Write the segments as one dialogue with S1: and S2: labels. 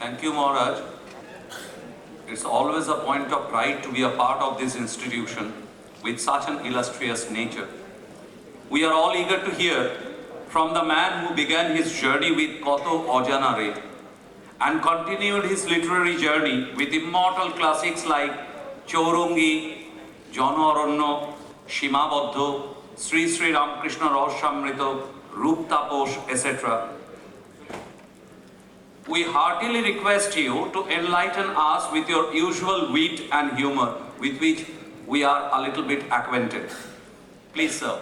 S1: Thank you, Maharaj. It's always a point of pride to be a part of this institution with such an illustrious nature. We are all eager to hear from the man who began his journey with Koto Ojanare and continued his literary journey with immortal classics like Chaurangi, Jano Aranyo, Shimabaddha, Sri Sri Ramakrishna Rahasyamrita, Roop Taposh, etc. We heartily request you to enlighten us with your usual wit and humor with which we are a little bit acquainted. Please, sir.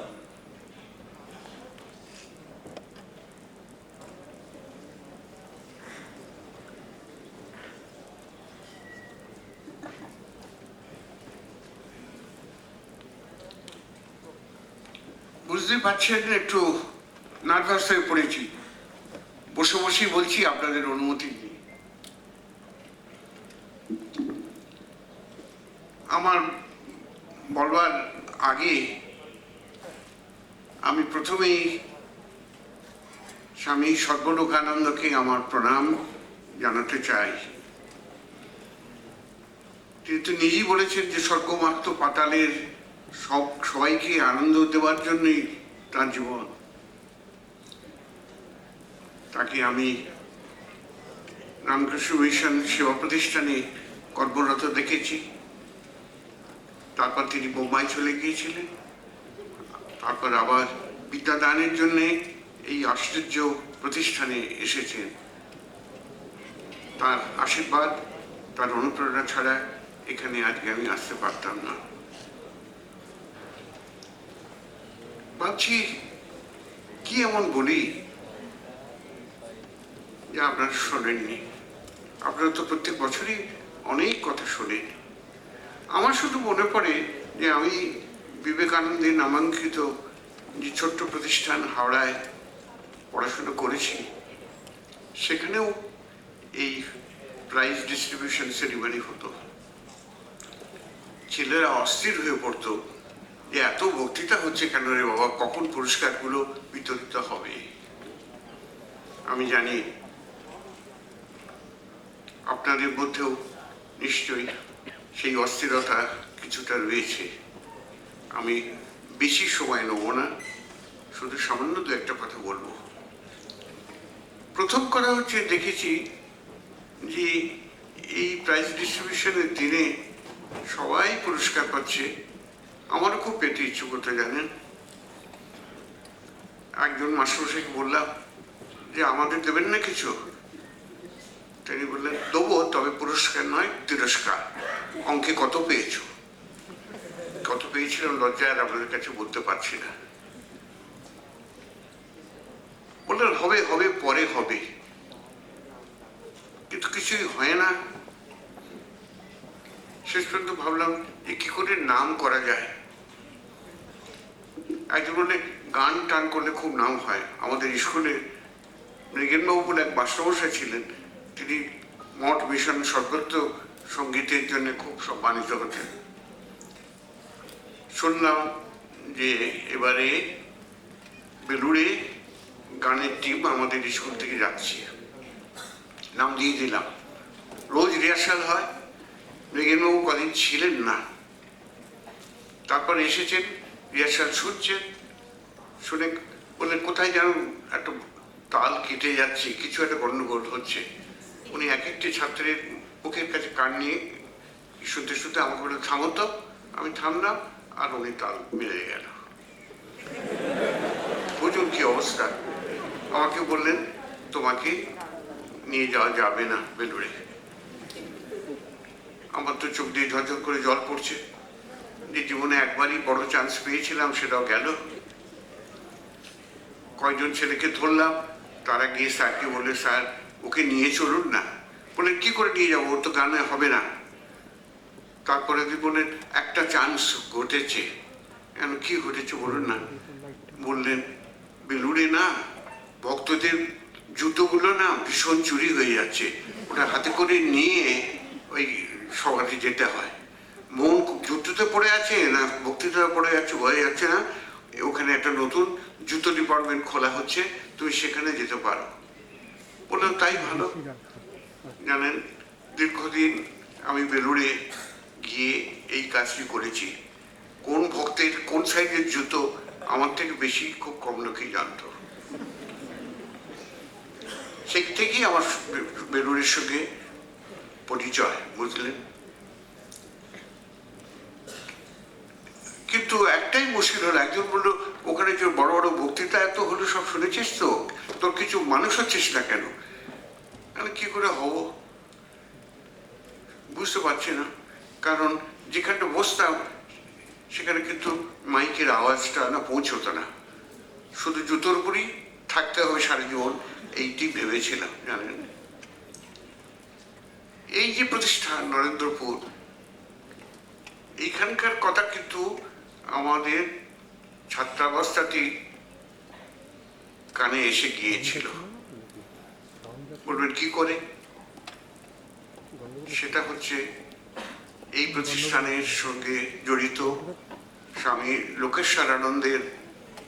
S2: বুঝতে পারছেন একটু nervous হয়ে পড়েছি, বসে বসেই বলছি আপনাদের অনুমতি নিয়ে। আমার বলবার আগে আমি প্রথমেই স্বামী সর্বলোকানন্দকে আমার প্রণাম জানাতে চাই। তিনি তো নিজেই বলেছেন যে স্বর্গমার্ত পাতালের সবাইকে আনন্দ দেওয়ার জন্যই তার জীবন। তাকে আমি রামকৃষ্ণ মিশন সেবা প্রতিষ্ঠানে কর্মরত দেখেছি। তারপর তিনি বোম্বাই চলে গিয়েছিলেন, তারপর আবার বিদ্যাদানের জন্য এই আশ্চর্য প্রতিষ্ঠানে এসেছেন। তার আশীর্বাদ, তার অনুপ্রেরণা ছাড়া এখানে আজকে আমি আসতে পারতাম না। ভাবছি কি এমন বলি যে আপনারা শোনেননি। আপনারা তো প্রত্যেক বছরই অনেক কথা শোনেন। আমার শুধু মনে পড়ে যে আমি বিবেকানন্দের নামাঙ্কিত যে ছোট্ট প্রতিষ্ঠান হাওড়ায় পড়াশুনো করেছি, সেখানেও এই প্রাইজ ডিস্ট্রিবিউশন সেরিমনি হতো। ছেলেরা অস্থির হয়ে পড়তো যে এত বক্তৃতা হচ্ছে কেন রে বাবা, কখন পুরস্কারগুলো বিতরিত হবে। আমি জানি আপনাদের মধ্যেও নিশ্চয়ই সেই অস্থিরতা কিছুটা রয়েছে। আমি বেশি সময় নেব না, শুধু সামান্য দু একটা কথা বলবো। প্রথম কথা হচ্ছে, দেখেছি যে এই প্রাইজ ডিস্ট্রিবিউশনের দিনে সবাই পুরস্কার পাচ্ছে। আমারও খুব পেতে ইচ্ছুক হতে, জানেন। একজন মাস্টারমশাইকে বললাম যে আমাদের দেবেন না কিছু। তিনি বললেন দেবো, তবে পুরস্কার নয়, তিরস্কার। অঙ্কে কত পেয়েছো? কত পেয়েছিলাম লজ্জায় আর আপনাদের কাছে বলতে পারছি না। বললেন হবে হবে, পরে হবে, কিন্তু কিছুই হয় না। শেষ পর্যন্ত ভাবলাম যে কি করে নাম করা যায়। একজন বললে গান টান করলে খুব নাম হয়। আমাদের স্কুলে মৃগেনবাবু বলে এক মাস্টারমশাই ছিলেন, তিনি মঠ মিশন সর্বত্র সঙ্গীতের জন্য খুব সম্মানিত হতেন। শুনলাম যে এবারে বেলুড়ে গানের টিম আমাদের স্কুল থেকে যাচ্ছে, নাম দিয়ে দিলাম। রোজ রিহার্সাল হয়। মৃগেনবাবু কদিন ছিলেন না, তারপর এসেছেন, রিহার্সাল শুনছেন। শুনে বললেন কোথায় যেন একটা তাল কেটে যাচ্ছে, কিছু একটা গন্ডগোল হচ্ছে। উনি এক একটি ছাত্রের মুখের কাছে কান নিয়ে শুনতে শুনতে আমাকে বললেন থামো তো। আমি থামলাম, আর উনি তাল মিলে গেল। বুঝুন কি অবস্থা। আমাকে বললেন তোমাকে নিয়ে যাওয়া যাবে না বেলুড়ে। আমার তো চোখ দিয়ে ঝরঝর করে জল পড়ছে, যে জীবনে একবারই বড় চান্স পেয়েছিলাম, সেটাও গেল। কয়েকজন ছেলেকে ধরলাম, তারা গিয়ে স্যারকে বললে স্যার ওকে নিয়ে চলুন না। বললেন কি করে নিয়ে যাবো, ওর তো গানে হবে না। তারপরে বললেন একটা চান্স ঘটেছে। কেন, কি ঘটেছে বলুন না। বললেন বেলুড়ে না ভক্তদের জুতোগুলো না ভীষণ চুরি হয়ে যাচ্ছে, ওটা হাতে করে নিয়ে ওই সভাতে যেতে হয়। মন জুতোতে পড়ে আছে না বক্তৃতা পড়ে যাচ্ছে বোঝা যাচ্ছে না। ওখানে একটা নতুন জুতো ডিপার্টমেন্ট খোলা হচ্ছে, তুমি সেখানে যেতে পারো। বললাম তাই ভালো। জানেন দীর্ঘদিন আমি বেলুড়ে গিয়ে এই কাজটি করেছি। কোন ভক্তের কোন সাইজের জুতো আমার থেকে বেশি খুব কম লোকই জানতো। সেই থেকেই আমার বেলুড়ের সঙ্গে পরিচয়, বুঝলেন। কিন্তু একটাই মুশকিল হলো, একজন বললো ওখানে যে বড় বড় বক্তৃতা এত হলো সব শুনেছিস তো, তোর কিছু মানুষ হচ্ছিস না কেন? আমি কি করে হব বুঝতে পারছি না। কারণ যেখানটা বসতাম সেখানে কিন্তু মাইকের আওয়াজটা না পৌঁছতো না, শুধু জুতোর উপরই থাকতে হবে সারা জীবন, এইটি ভেবেছিলাম। জানেন এই যে প্রতিষ্ঠান নরেন্দ্রপুর, এইখানকার কথা কিন্তু আমাদের ছাত্রাবস্থাতেই কানে এসে গিয়েছিল। বলবেন কি করে? সেটা হচ্ছে এই প্রতিষ্ঠানের সঙ্গে জড়িত স্বামী লোকেশ্বরানন্দের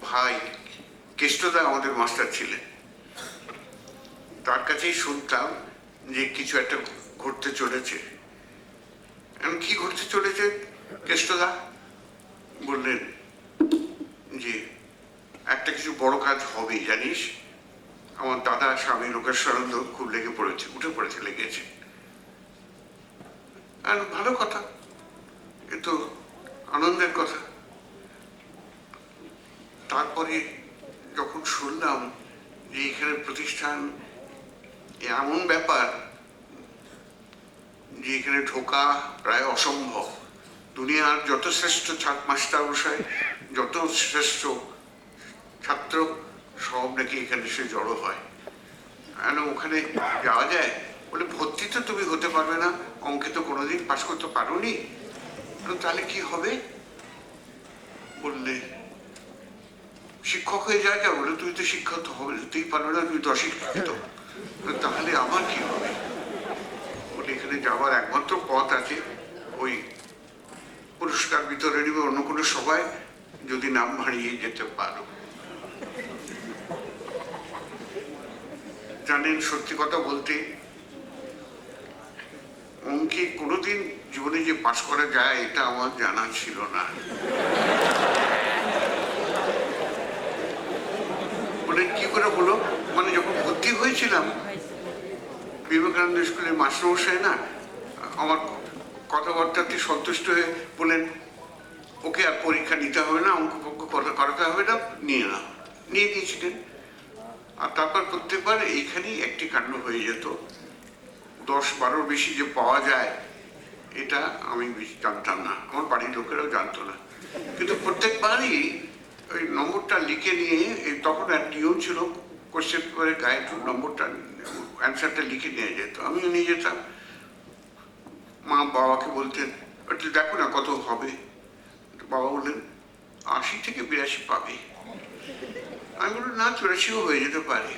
S2: ভাই কেষ্টদা আমাদের মাস্টার ছিলেন। তার কাছেই শুনতাম যে কিছু একটা ঘটতে চলেছে। এখন কি ঘটতে চলেছে? কেষ্টদা বললেন যে একটা কিছু বড় কাজ হবে জানিস। আমার দাদা স্বামী লোকেশ্বরানন্দ খুব লেগে পড়েছে, উঠে পড়েছে, লেগেছে। আর ভালো কথা, কিন্তু আনন্দের কথা। তারপরে যখন শুনলাম যে এখানে প্রতিষ্ঠান এমন ব্যাপার যে এখানে ঢোকা প্রায় অসম্ভব, দুনিয়ার যত শ্রেষ্ঠ মাস্টার মশাই, যত শ্রেষ্ঠ ছাত্র সব নাকি এখানে সে জড়ো হয়। ওখানে যাওয়া যায়? বলে ভর্তি তো তুমি হতে পারবে না, অঙ্কে তো কোনোদিন পাশ করতে পারোনি, তাহলে কি হবে? বললে শিক্ষক হয়ে যায়। বলে তুই তো শিক্ষক হবে, তুই পারবে না, তুই তো অশিক্ষিত, তাহলে আমার কি হবে? বলে এখানে যাওয়ার একমাত্র পথ আছে ওই পুরস্কার বিতরণী বা অন্য কোনো সভায় যদি নাম হারিয়ে যেতে পারো। জানেন সত্যি কথা বলতে অঙ্কে কোনোদিন জীবনে যে পাশ করা যায় এটা আমার জানা ছিল না। বলে কি করে হলো? মানে যখন ভর্তি হয়েছিলাম বিবেকানন্দ স্কুলের মাস্টারমশাই না আমার কথাবার্তাতে সন্তুষ্ট হয়ে বলেন ওকে আর পরীক্ষা নিতে হবে না, অঙ্ক পঙ্ক করাতে হবে না, নিয়ে দিয়েছিলেন। আর তারপর প্রত্যেকবার এইখানেই একটি কাণ্ড হয়ে যেত, 10-12 বেশি যে পাওয়া যায় এটা আমি জানতাম না, আমার বাড়ির লোকেরাও জানতো না। কিন্তু প্রত্যেকবারই ওই নম্বরটা লিখে নিয়ে, তখন এক নিয়ম ছিল কোশ্চেন করে গায়ে নম্বরটা অ্যান্সারটা লিখে নিয়ে যেত, আমিও নিয়ে যেতাম। মা বাবাকে বলতেন দেখো না কত হবে। বাবা বললেন 80 থেকে 82 পাবে। আমি বললাম না, 84ও হয়ে যেতে পারে।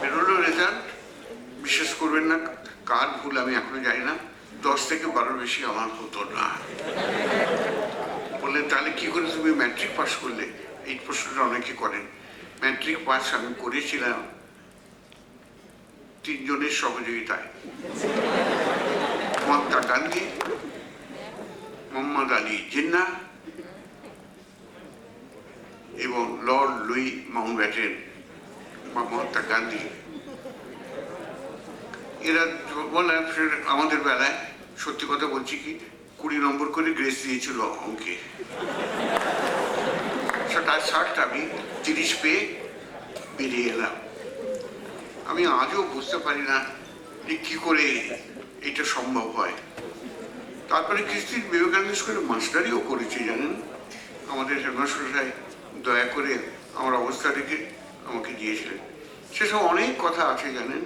S2: বেরোলো রেজাল্ট, বিশ্বাস করবেন না কার ভুল আমি এখনো জানি না, 10 থেকে 12 বেশি আমার হতো না। বললেন তাহলে কি করে তুমি ম্যাট্রিক পাস করলে? এই প্রশ্নটা অনেকে করেন। ম্যাট্রিক পাস আমি করেছিলাম 3 জনের সহযোগিতায়, মহাত্মা গান্ধী, মোহাম্মদ আলী জিন্না এবং লর্ড লুই মাউন্টব্যাটেন বা মহাত্মা গান্ধী। এরা বললাম আমাদের বেলায় সত্যি কথা বলছি কি 20 নম্বর করে গ্রেস দিয়েছিল অঙ্কে। তার ষাট আমি 30 পেয়ে বেরিয়ে এলাম। আমি আজও বুঝতে পারি না যে কি করে এটা সম্ভব হয়। তারপরে কিছুদিন বিবেকানন্দ স্কুলে মাস্টারিও করেছি জানেন। আমাদের হেডমাস্টার দয়া করে আমার অবস্থা দেখে আমাকে দিয়েছিলেন। সেসব অনেক কথা আছে জানেন,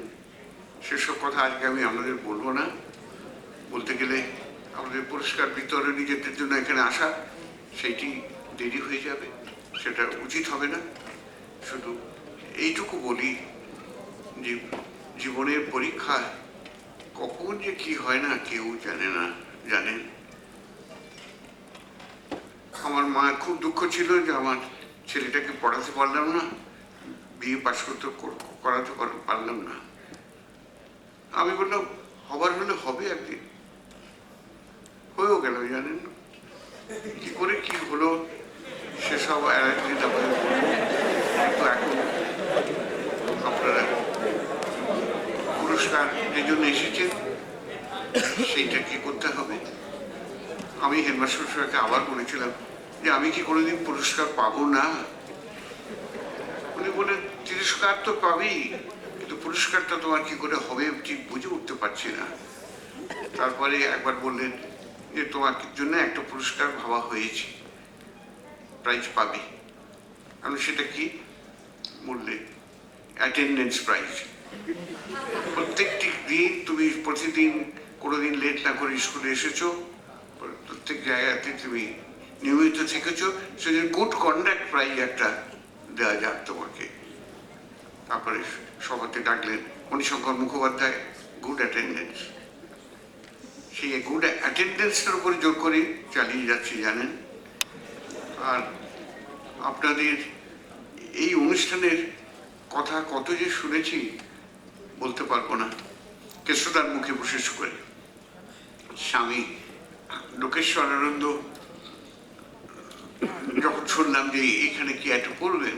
S2: সেসব কথা আজকে আমি আমাদের বলবো না। বলতে গেলে আমাদের পুরস্কার বিতরণী যেটার জন্য এখানে আসা সেইটি দেরি হয়ে যাবে, সেটা উচিত হবে না। শুধু এইটুকু বলি যে জীবনের পরীক্ষায় কখন যে কি হয় না কেউ জানে না। জানেন আমার মা খুব দুঃখ ছিল যে আমার ছেলেটাকে পড়াতে পারলাম না, বিয়ে পাশ করাতে পারলাম না। আমি বললাম হবার হলে হবে একদিন, হয়েও গেল। জানেন কি করে কি হলো সেসব একদিন আপনাদের বলবো। কিন্তু এখন আপনারা পুরস্কার যে জন্য এসেছেন সেইটা কি করতে হবে। আমি হেডমাস্টার সাহেবকে আবার বলেছিলাম যে আমি কি কোনোদিন পুরস্কার পাবো না। উনি বলেন তিরস্কার তো পাবেই, কিন্তু পুরস্কারটা তোমার কি করে হবে ঠিক বুঝে উঠতে পারছি না। তারপরে একবার বললেন যে তোমার জন্য একটা পুরস্কার ভাবা হয়েছে, প্রাইজ পাবে। আমি সেটা কি বললেন, অ্যাটেন্ডেন্স প্রাইজ। প্রত্যেকটি দিন তুমি প্রতিদিন কোনোদিন লেট না করে স্কুলে এসেছো, প্রত্যেক জায়গাতে তুমি নিয়মিত থেকেছো, সেদিন গুড কন্ডাক্ট প্রাইজ একটা দেওয়া যাক তোমাকে। তারপরে সভাতে ডাকলেন মণিশঙ্কর মুখোপাধ্যায়, গুড অ্যাটেন্ডেন্স। সেই গুড অ্যাটেন্ডেন্সটার উপরে জোর করে চালিয়ে যাচ্ছি জানেন। আর আপনাদের এই অনুষ্ঠানের কথা কত যে শুনেছি বলতে পারবো না। কেষ্টদার মুখে বিশেষ করে স্বামী লোকেশ্বরানন্দ যখন শুনলাম যে এখানে কি একটা করবেন,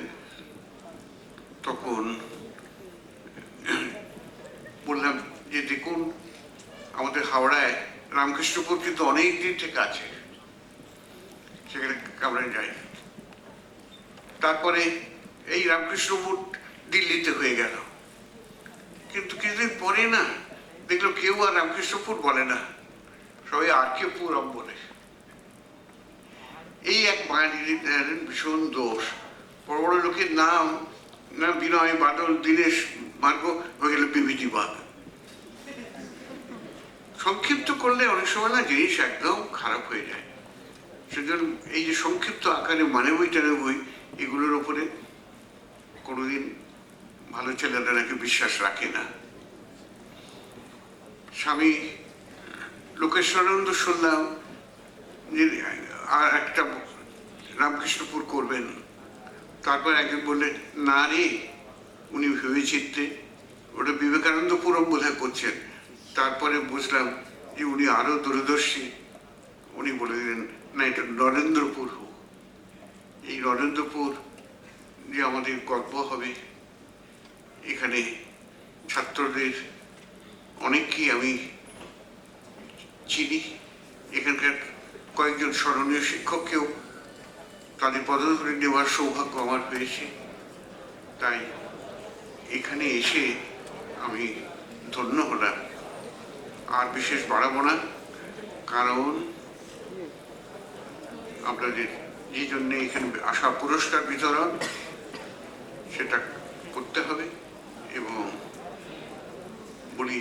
S2: তখন বললাম যে দেখুন আমাদের হাওড়ায় রামকৃষ্ণপুর কিন্তু অনেক দিন থেকে আছে, সেখানে আমরা যাই। তারপরে এই রামকৃষ্ণপুর দিল্লিতে হয়ে গেল, কিন্তু কিছুদিন পরে না দেখলো কেউ আর রামকৃষ্ণপুর বলে না, সবাই আর কে পুরম বলে। এই এক বাঙালির ভীষণ দোষ। বড় বড় লোকের নাম না বিনয়, বাদল, দীনেশ, মার্গ হয়ে গেল বিভূতি বাগ। সংক্ষিপ্ত করলে অনেক সময় না জিনিস একদম খারাপ হয়ে যায়। সেজন্য এই যে সংক্ষিপ্ত আকারে মানে বই টানে বই, এগুলোর ওপরে কোনোদিন ভালো ছেলেরা নাকি বিশ্বাস রাখে না। স্বামী লোকেশ্বরানন্দ শুনলাম যে আর একটা রামকৃষ্ণপুর করবেন। তারপর একজন বললেন না রে, উনি ভেবে চিনতে ওটা বিবেকানন্দপুরম বোধহয় করছেন। তারপরে বুঝলাম যে উনি আরো দূরদর্শী, উনি বলে দিলেন না এটা নরেন্দ্রপুর হোক। এই নরেন্দ্রপুর যে আমাদের গল্প হবে, এখানে ছাত্রদের অনেককেই আমি চিনি, এখানকার কয়েকজন স্মরণীয় শিক্ষককেও তাদের পদধূলি নেওয়ার সৌভাগ্য আমার হয়েছে। তাই এখানে এসে আমি ধন্য হলাম। আর বিশেষ বাড়াবো না, কারণ আপনাদের যে জন্যে এখানে আসা পুরস্কার বিতরণ সেটা করতে হবে। এবং বলি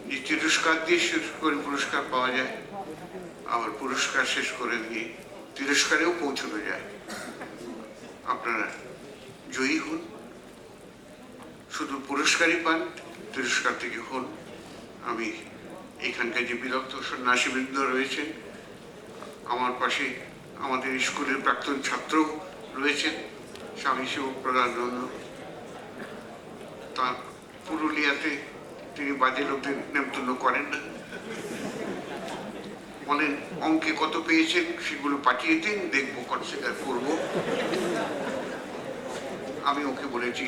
S2: যে তিরস্কার দিয়ে শেষ করে পুরস্কার পাওয়া যায়, আবার পুরস্কার শেষ করে দিয়ে তিরস্কারেও পৌঁছানো যায়। আপনারা জয়ী হন, শুধু পুরস্কারই পান, তিরস্কার থেকে হন। আমি এখানকার যে বিরক্ত সন্ন্যাসীবৃন্দ রয়েছেন, আমার পাশে আমাদের স্কুলের প্রাক্তন ছাত্র রয়েছেন, স্বামী শিবপ্রদানন্দ, তার পুরুলিয়াতে তিনি বাজে লোকদের নেমন্তন্ন করেন না, বলেন অঙ্কে কত পেয়েছেন সেগুলো পাঠিয়ে দিন, দেখবো কনসিডার করবো। আমি ওকে বলেছি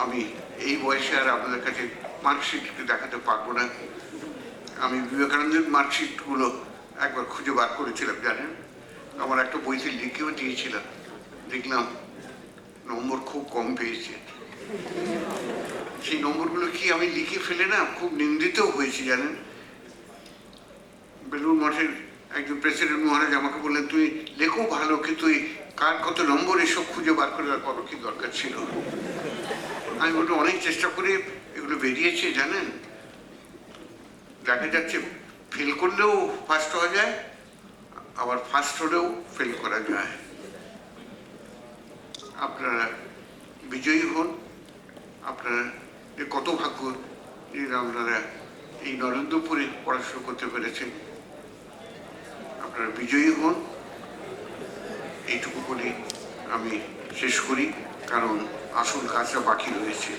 S2: আমি এই বয়সে আর আপনাদের কাছে মার্কশিট দেখাতে পারবো না। আমি বিবেকানন্দের মার্কশিটগুলো একবার খুঁজে বার করেছিলাম জানেন, আমার একটা বইতে লিখেও দিয়েছিলাম, দেখলাম নম্বর খুব কম পেয়েছে। সেই নম্বরগুলো কি আমি লিখে ফেলে না খুব নিন্দিতও হয়েছি জানেন। বেলুর মঠের একজন প্রেসিডেন্ট মহারাজ আমাকে বললেন তুই লেখো ভালো, কিন্তু কার কত নম্বর এসব খুঁজে বার করে কত কি দরকার ছিল। আমি বলতে অনেক চেষ্টা করে এগুলো বেরিয়েছে জানেন। দেখা যাচ্ছে ফেল করলেও ফার্স্ট হওয়া যায়, আবার ফার্স্ট হলেও ফেল করা যায়। আপনারা বিজয়ী হন। আপনারা যে কত ভাগ্য যে আপনারা এই নরেন্দ্রপুরে পড়াশোনা করতে পেরেছেন। আপনারা বিজয়ী হন, এইটুকু বলে আমি শেষ করি, কারণ আসল কাজটা বাকি রয়েছে।